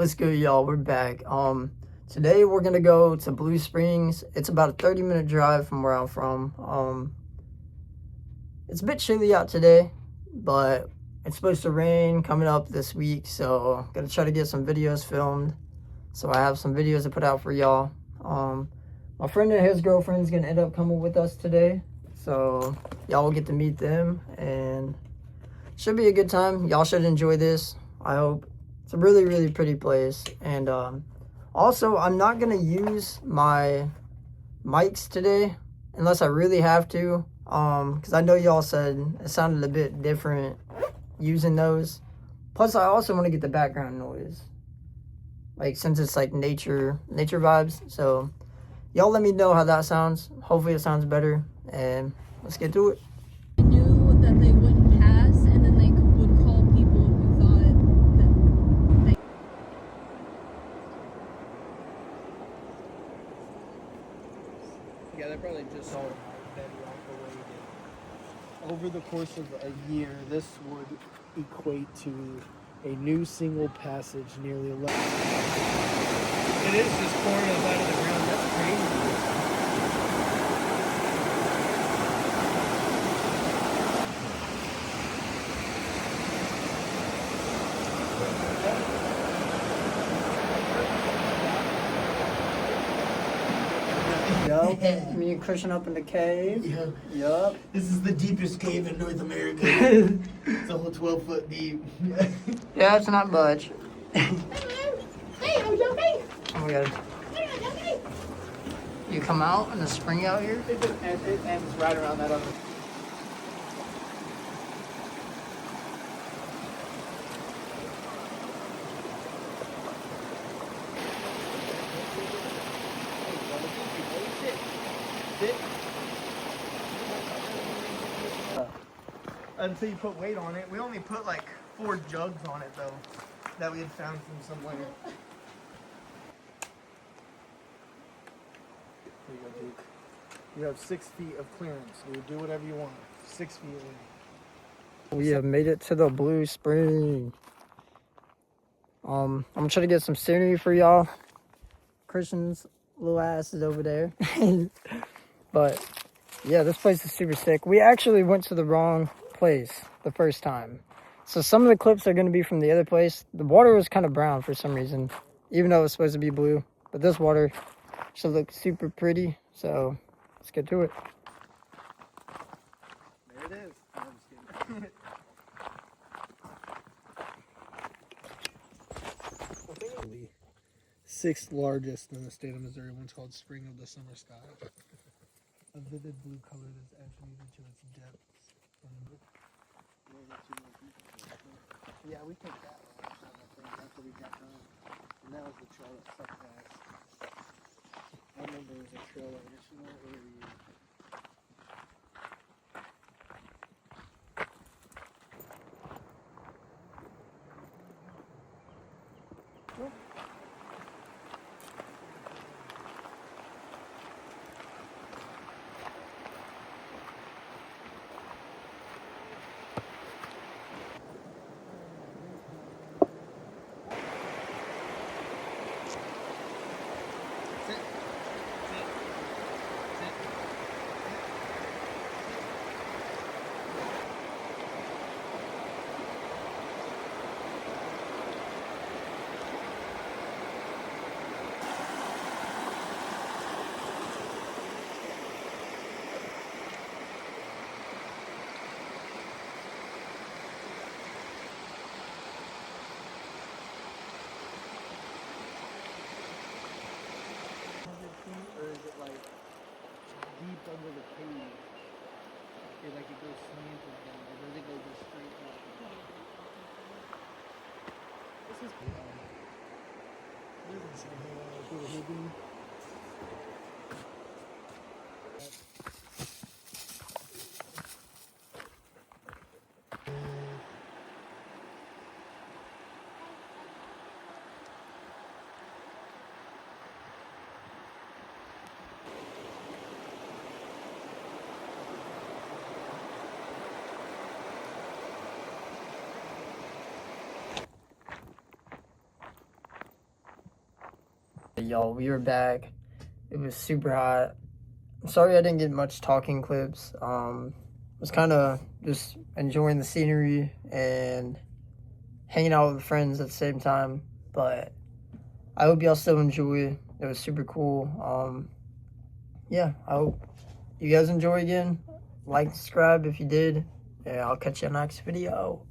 What's good, y'all? We're back. Today we're gonna go to Blue Springs. It's about a 30-minute drive from where I'm from. It's a bit chilly out today, but it's supposed to rain coming up this week, so gonna try to get some videos filmed. So I have some videos to put out for y'all. My friend and his girlfriend's gonna end up coming with us today, so y'all will get to meet them, and should be a good time. Y'all should enjoy this, I hope. It's a really, really pretty place. And also, I'm not going to use my mics today unless I really have to. Because I know y'all said it sounded a bit different using those. Plus, I also want to get the background noise. Like, since it's like nature vibes. So, y'all let me know how that sounds. Hopefully, it sounds better. And let's get to it. I knew that they wouldn't pass, and then they would call people who thought that they... Yeah, they probably just saw it bedrock away. Over the course of a year, this would equate to a new single passage nearly 11. It is just pouring us out of the ground. That's crazy. Yup, me and Christian up in the cave. Yeah. Yup. This is the deepest cave in North America. It's a whole 12 foot deep. Yeah, it's not much. Hey, I'm joking. Oh my god. You come out in the spring out here? It ends right around that other. Until you put weight on it. We only put like 4 jugs on it though, that we had found from somewhere. Here you go, Duke. You have 6 feet of clearance. You do whatever you want. 6 feet away. We have made it to the Blue Spring. I'm gonna try to get some scenery for y'all. Christian's little ass is over there. But yeah, this place is super sick. We actually went to the wrong place the first time. So some of the clips are gonna be from the other place. The water was kind of brown for some reason, even though it was supposed to be blue. But this water should look super pretty. So let's get to it. There it is. No, I'm just kidding. Sixth largest in the state of Missouri, one's called Spring of the Summer Sky. A vivid blue color that's attributed to its depths. Yeah, we took that one. After we got done. And that was the trail that sucked ass. I remember it was a trail like this, where you... Or is it like deep under the cave? Like it goes slanted down, or does it go just straight up? This is hidden. Y'all, we were back. It was super hot. I'm sorry I didn't get much talking clips. Was kind of just enjoying the scenery and hanging out with friends at the same time. But I hope y'all still enjoy. It was super cool. Yeah, I hope you guys enjoy again. Like, subscribe if you did. Yeah, I'll catch you next video.